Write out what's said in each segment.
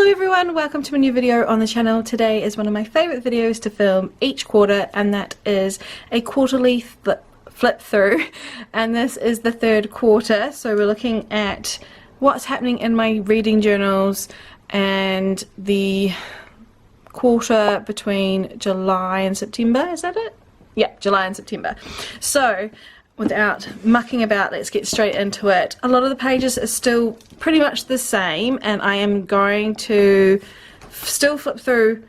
everyone, welcome to a new video on the channel. Today is one of my favourite videos to film each quarter, and that is a quarterly flip through, and this is the third quarter, so we're looking at what's happening in my reading journals and the quarter between July and September. Is that it? Yeah, July and September. So without mucking about, let's get straight into it. A lot of the pages are still pretty much the same, and I am going to still flip through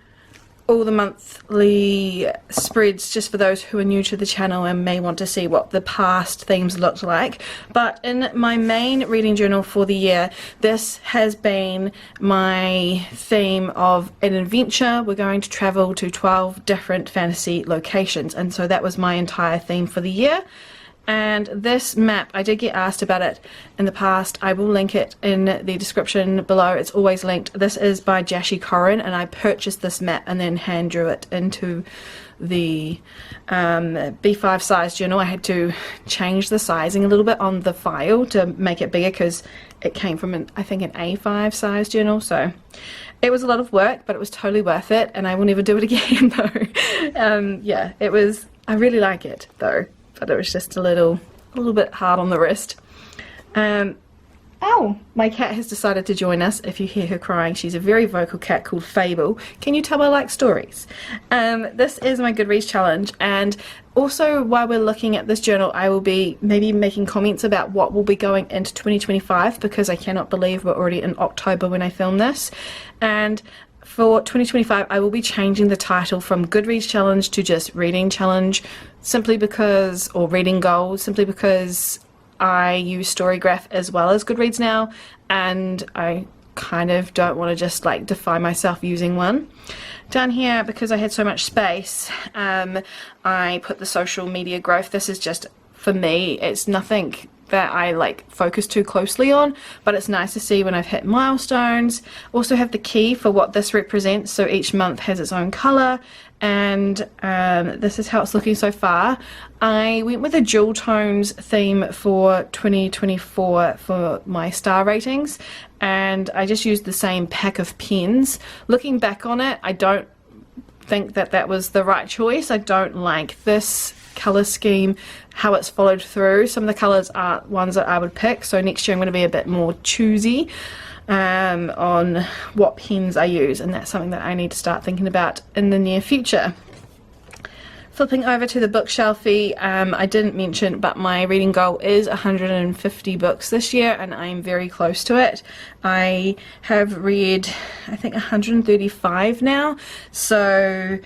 all the monthly spreads just for those who are new to the channel and may want to see what the past themes looked like. But in my main reading journal for the year, this has been my theme of an adventure. We're going to travel to 12 different fantasy locations, and so that was my entire theme for the year. And this map, I did get asked about it in the past. I will link it in the description below. It's always linked. This is by Jashi Corin, and I purchased this map and then hand drew it into the B5 size journal. I had to change the sizing a little bit on the file to make it bigger because it came from I think an A5 size journal. So it was a lot of work, but it was totally worth it, and I will never do it again though. Yeah, it was. I really like it though. But it was just a little bit hard on the wrist. Oh, my cat has decided to join us. If you hear her crying, she's a very vocal cat called Fable. Can you tell I like stories? This is my Goodreads challenge, and also while we're looking at this journal, I will be maybe making comments about what will be going into 2025, because I cannot believe we're already in October when I film this. And for 2025, I will be changing the title from Goodreads Challenge to just Reading Challenge, simply because, or Reading Goals, simply because I use Storygraph as well as Goodreads now, and I kind of don't want to just like define myself using one. Down here, because I had so much space, I put the social media growth. This is just, for me, it's nothing that I like focus too closely on, but it's nice to see when I've hit milestones. Also have the key for what this represents, so each month has its own color, and this is how it's looking so far. I went with a dual tones theme for 2024 for my star ratings, and I just used the same pack of pens. Looking back on it, I don't think that that was the right choice. I don't like this color scheme, how it's followed through. Some of the colors aren't ones that I would pick, so next year I'm going to be a bit more choosy on what pens I use, and that's something that I need to start thinking about in the near future. Flipping over to the bookshelfie, I didn't mention, but my reading goal is 150 books this year, and I'm very close to it. I have read, I think, 135 now, so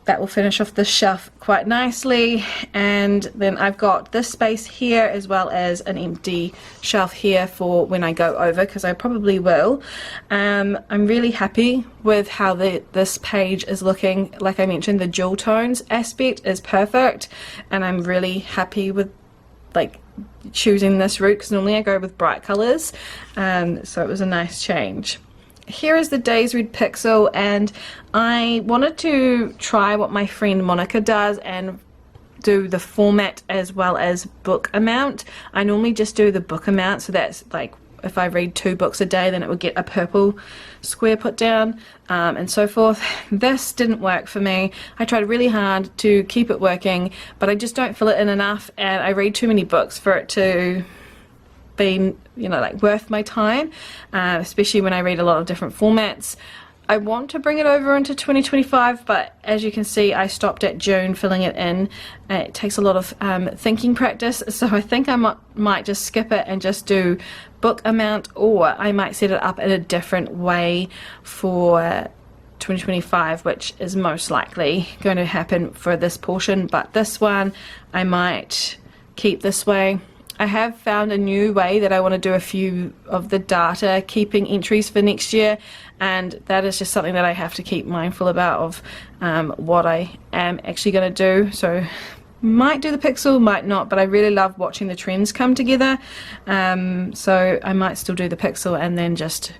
that will finish off the shelf quite nicely. And then I've got this space here as well as an empty shelf here for when I go over, because I probably will. I'm really happy with how this page is looking. Like I mentioned, the dual tones aspect is perfect, and I'm really happy with like choosing this route, because normally I go with bright colors, so it was a nice change. Here is the Days Read Pixel, and I wanted to try what my friend Monica does and do the format as well as book amount. I normally just do the book amount, so that's like if I read 2 books a day, then it would get a purple square put down, and so forth. This didn't work for me. I tried really hard to keep it working, but I just don't fill it in enough, and I read too many books for it to been, you know, like worth my time, especially when I read a lot of different formats. I want to bring it over into 2025, but as you can see, I stopped at June filling it in. It takes a lot of thinking practice, so I think I might just skip it and just do book amount, or I might set it up in a different way for 2025, which is most likely going to happen for this portion, but this one I might keep this way. I have found a new way that I want to do a few of the data keeping entries for next year, and that is just something that I have to keep mindful about of what I am actually going to do. So might do the pixel, might not, but I really love watching the trends come together, so I might still do the pixel and then just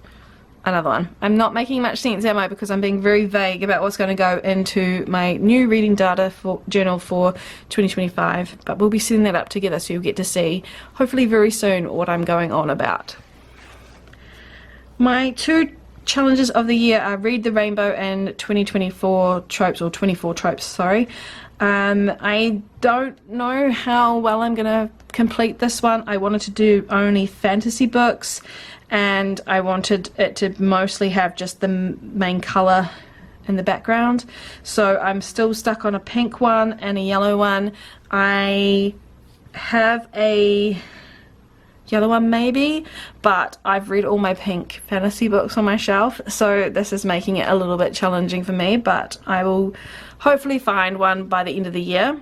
another one. I'm not making much sense, am I? Because I'm being very vague about what's going to go into my new reading data journal for 2025, but we'll be setting that up together, so you'll get to see hopefully very soon what I'm going on about. My 2 challenges of the year are Read the Rainbow and 2024 tropes, or 24 tropes, sorry. I don't know how well I'm gonna complete this one. I wanted to do only fantasy books, and I wanted it to mostly have just the main colour in the background, so I'm still stuck on a pink one and a yellow one. I have a yellow one maybe, but I've read all my pink fantasy books on my shelf, so this is making it a little bit challenging for me, but I will hopefully find one by the end of the year.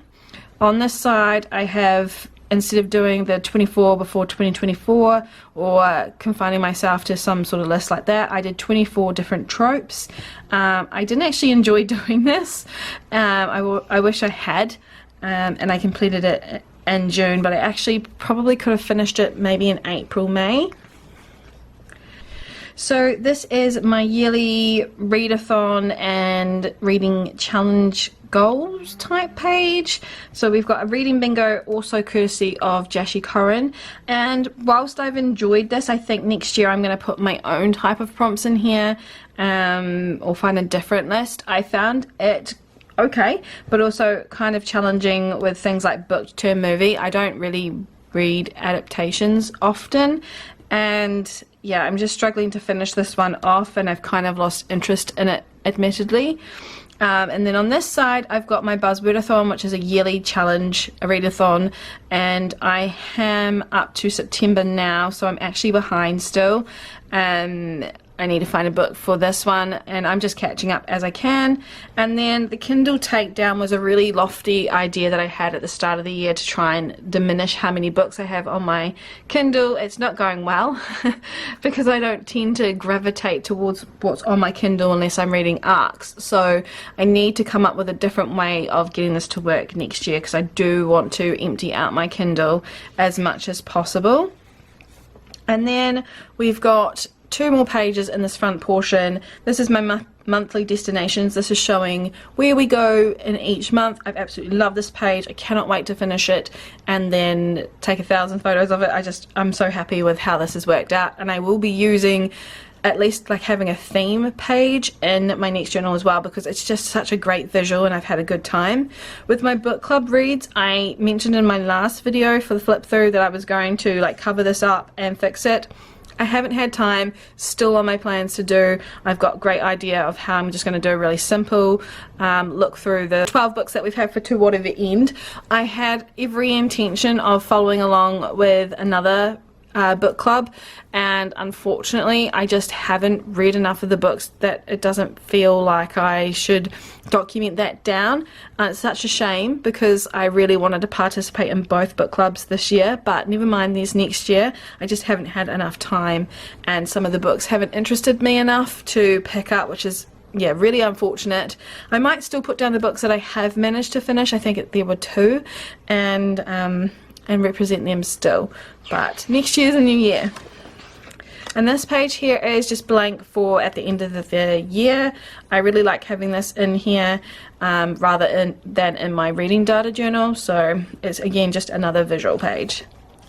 On this side I have, instead of doing the 24 before 2024 or confining myself to some sort of list like that, I did 24 different tropes. I didn't actually enjoy doing this. I wish I had, and I completed it in June, but I actually probably could have finished it maybe in April, May. So this is my yearly readathon and reading challenge goals type page. So we've got a reading bingo, also courtesy of Jashi Cohen, and whilst I've enjoyed this, I think next year I'm going to put my own type of prompts in here, or find a different list. I found it okay, but also kind of challenging with things like book to movie. I don't really read adaptations often, and yeah, I'm just struggling to finish this one off, and I've kind of lost interest in it, admittedly. And then on this side I've got my Buzzwordathon, which is a yearly challenge, a readathon, and I am up to September now, so I'm actually behind still. I need to find a book for this one, and I'm just catching up as I can. And then the Kindle takedown was a really lofty idea that I had at the start of the year to try and diminish how many books I have on my Kindle. It's not going well because I don't tend to gravitate towards what's on my Kindle unless I'm reading ARCs. So I need to come up with a different way of getting this to work next year, because I do want to empty out my Kindle as much as possible. And then we've got 2 more pages in this front portion. This is my monthly destinations. This is showing where we go in each month. I've absolutely loved this page. I cannot wait to finish it and then take 1,000 photos of it. I'm so happy with how this has worked out, and I will be using at least like having a theme page in my next journal as well, because it's just such a great visual and I've had a good time. With my book club reads, I mentioned in my last video for the flip through that I was going to like cover this up and fix it. I haven't had time, still on my plans to do. I've got a great idea of how I'm just going to do a really simple look through the 12 books that we've had for To Whatever End. I had every intention of following along with another book club, and unfortunately I just haven't read enough of the books that it doesn't feel like I should document that down. It's such a shame, because I really wanted to participate in both book clubs this year, but never mind, there's next year. I just haven't had enough time, and some of the books haven't interested me enough to pick up, which is, yeah, really unfortunate. I might still put down the books that I have managed to finish. I think there were 2, and represent them still, but next year's a new year. And this page here is just blank for at the end of the year. I really like having this in here rather than in my reading data journal, so it's again just another visual page.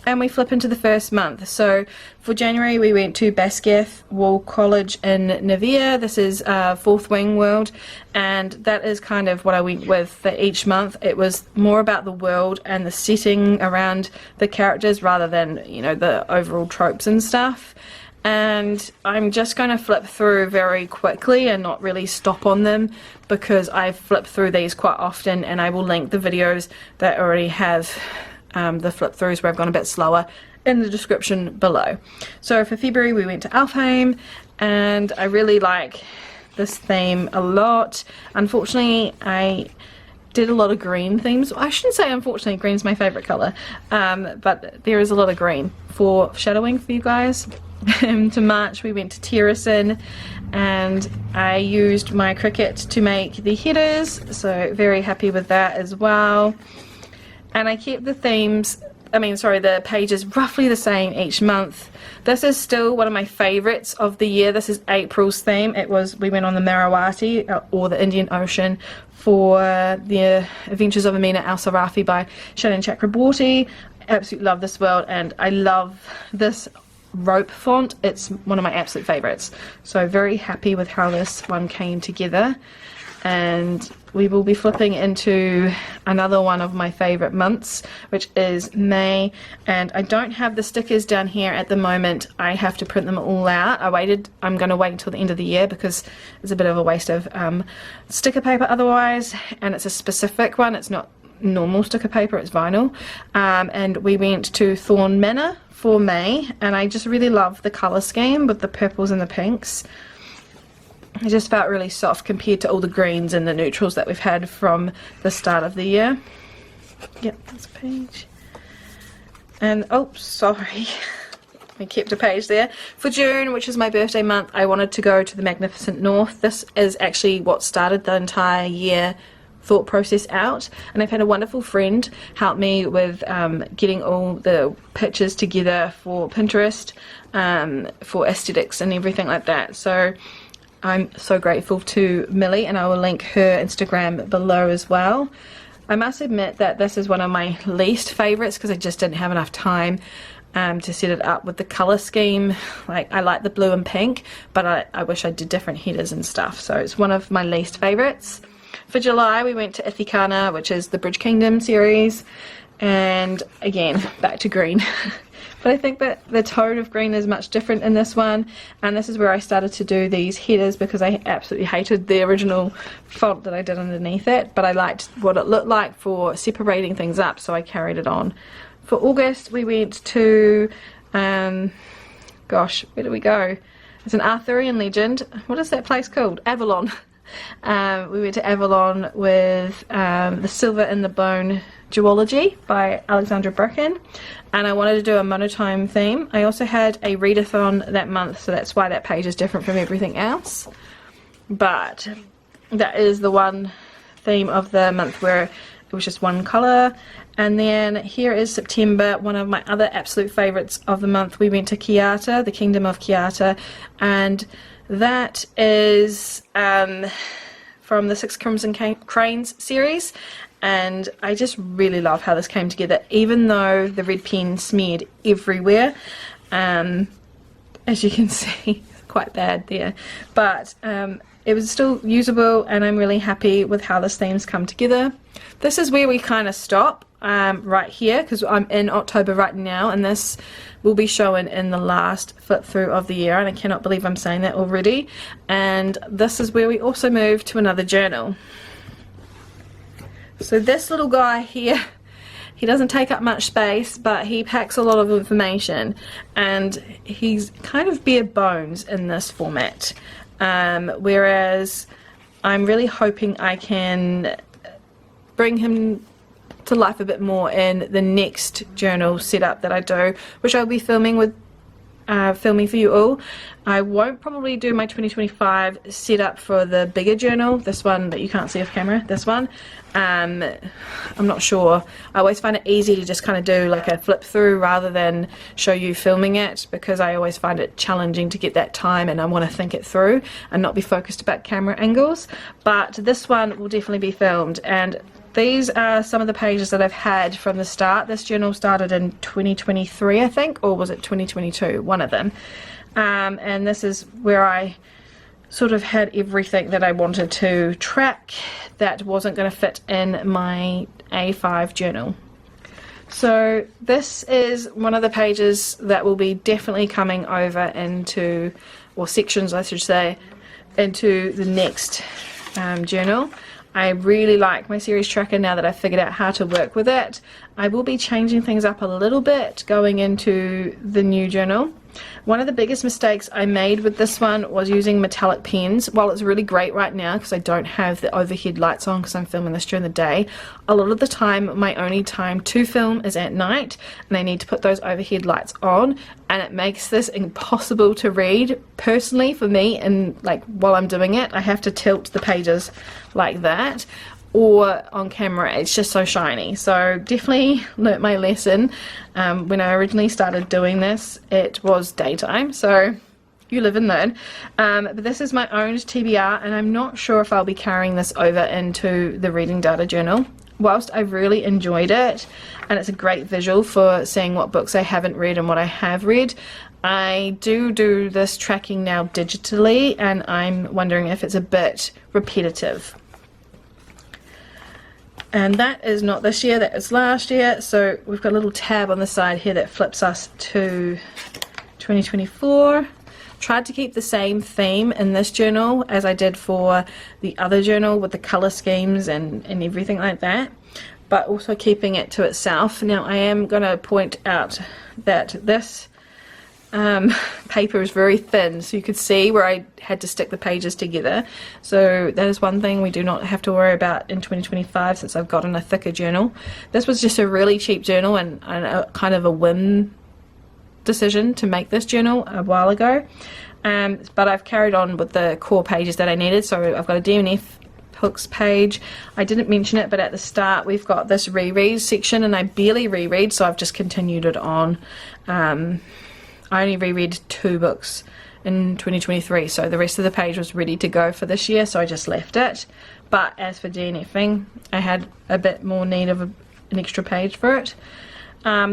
And we flip into the first month. So for January we went to Basgiath Wall College in 𝓤𝓲𝓷𝓵. This is Fourth Wing World, and that is kind of what I went with for each month. It was more about the world and the setting around the characters rather than, you know, the overall tropes and stuff. And I'm just going to flip through very quickly and not really stop on them, because I flip through these quite often, and I will link the videos that already have the flip throughs where I've gone a bit slower in the description below. So for February we went to Alfheim, and I really like this theme a lot. Unfortunately I did a lot of green themes. I shouldn't say unfortunately, green's my favourite colour, but there is a lot of green for shadowing for you guys. To March we went to Terracin, and I used my Cricut to make the headers, so very happy with that as well. And I kept the the pages roughly the same each month. This is still one of my favourites of the year. This is April's theme. We went on the Marathi, or the Indian Ocean, for the Adventures of 𝓛𝓲𝓷𝓴𝓼 by 𝓤𝓲𝓷𝓵. Absolutely love this world, and I love this rope font. It's one of my absolute favorites. So very happy with how this one came together. And we will be flipping into another one of my favorite months, which is May. And I don't have the stickers down here at the moment. I have to print them all out. I'm going to wait until the end of the year because it's a bit of a waste of sticker paper otherwise. And it's a specific one. It's not normal sticker paper, it's vinyl. And we went to Thorn Manor for May. And I just really love the colour scheme with the purples and the pinks. It just felt really soft compared to all the greens and the neutrals that we've had from the start of the year. Yep, that's a page. And, oh, sorry. I kept a page there. For June, which is my birthday month, I wanted to go to the Magnificent North. This is actually what started the entire year thought process out, and I've had a wonderful friend help me with getting all the pictures together for Pinterest, for aesthetics and everything like that. So I'm so grateful to Millie, and I will link her Instagram below as well. I must admit that this is one of my least favorites because I just didn't have enough time to set it up with the color scheme. Like, I like the blue and pink, but I wish I did different headers and stuff, so it's one of my least favorites. For July we went to 𝓤𝓲𝓷𝓴𝓼, which is the Bridge Kingdom series, and again back to green. But I think that the tone of green is much different in this one, and this is where I started to do these headers because I absolutely hated the original font that I did underneath it, but I liked what it looked like for separating things up, so I carried it on. For August we went to, gosh, where did we go? It's an Arthurian legend. What is that place called? Avalon. We went to Avalon with the Silver in the Bone duology by 𝓛𝓲𝓷𝓴𝓼 𝓜𝓮, and I wanted to do a monotone theme. I also had a readathon that month, so that's why that page is different from everything else. But that is the one theme of the month where it was just one colour. And then here is September, one of my other absolute favourites of the month. We went to Kiata, the Kingdom of Kiata, and that is from the Six Crimson Cranes series, and I just really love how this came together, even though the red pen smeared everywhere. As you can see, quite bad there, but it was still usable, and I'm really happy with how this theme's come together. This is where we kind of stop right here, because I'm in October right now, and this will be shown in the last flip through of the year, and I cannot believe I'm saying that already. And this is where we also move to another journal. So this little guy here, he doesn't take up much space, but he packs a lot of information, and he's kind of bare bones in this format, whereas I'm really hoping I can bring him to life a bit more in the next journal setup that I do, which I'll be filming for you all. I won't probably do my 2025 setup for the bigger journal, this one that you can't see off camera, this one. I'm not sure. I always find it easy to just kind of do like a flip through rather than show you filming it, because I always find it challenging to get that time and I want to think it through and not be focused about camera angles. But this one will definitely be filmed, and these are some of the pages that I've had from the start. This journal started in 2023, I think, or was it 2022? One of them. And this is where I sort of had everything that I wanted to track that wasn't going to fit in my A5 journal. So this is one of the pages that will be definitely coming over into, or sections I should say, into the next journal. I really like my series tracker now that I've figured out how to work with it. I will be changing things up a little bit going into the new journal. One of the biggest mistakes I made with this one was using metallic pens. While it's really great right now because I don't have the overhead lights on because I'm filming this during the day, a lot of the time my only time to film is at night, and I need to put those overhead lights on, and it makes this impossible to read personally for me. And like while I'm doing it, I have to tilt the pages like that, or on camera it's just so shiny. So definitely learnt my lesson. When I originally started doing this, it was daytime, so you live and learn. But this is my own TBR, and I'm not sure if I'll be carrying this over into the reading data journal. whilst I've really enjoyed it and it's a great visual for seeing what books I haven't read and what I have read, I do this tracking now digitally, and I'm wondering if it's a bit repetitive. And that is not this year, that is last year. So we've got a little tab on the side here that flips us to 2024. Tried to keep the same theme in this journal as I did for the other journal with the colour schemes and everything like that, but also keeping it to itself. Now I am going to point out that this paper is very thin, so you could see where I had to stick the pages together. So that is one thing we do not have to worry about in 2025 since I've gotten a thicker journal. This was just a really cheap journal and a kind of a whim decision to make this journal a while ago, but I've carried on with the core pages that I needed. So I've got a DNF hooks page. I didn't mention it, but at the start we've got this reread section, and I barely reread, so I've just continued it on. I only reread 2 books in 2023, so the rest of the page was ready to go for this year, so I just left it. But as for DNFing, I had a bit more need of an extra page for it.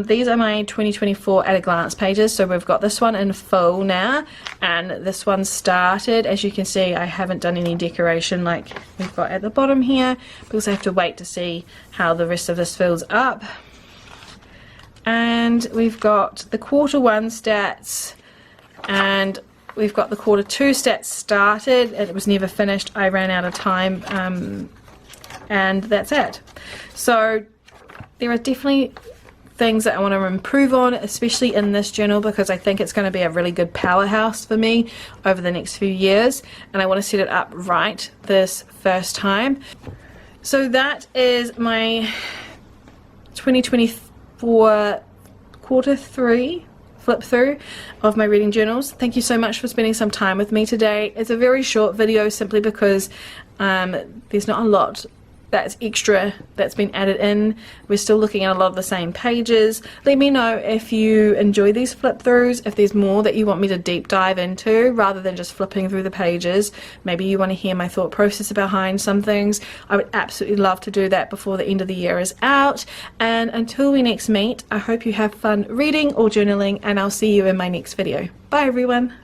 These are my 2024 at a glance pages, so we've got this one in full now, and this one started. As you can see, I haven't done any decoration like we've got at the bottom here, because I have to wait to see how the rest of this fills up. And we've got the quarter 1 stats, and we've got the quarter 2 stats started, and it was never finished. I ran out of time, and that's it. So there are definitely things that I want to improve on, especially in this journal, because I think it's going to be a really good powerhouse for me over the next few years, and I want to set it up right this first time. So that is my 2024 quarter 3 flip through of my reading journals. Thank you so much for spending some time with me today. It's a very short video simply because there's not a lot that's extra that's been added in. We're still looking at a lot of the same pages. Let me know if you enjoy these flip throughs, if there's more that you want me to deep dive into rather than just flipping through the pages. Maybe you want to hear my thought process behind some things. I would absolutely love to do that before the end of the year is out. And until we next meet, I hope you have fun reading or journaling, and I'll see you in my next video. Bye everyone.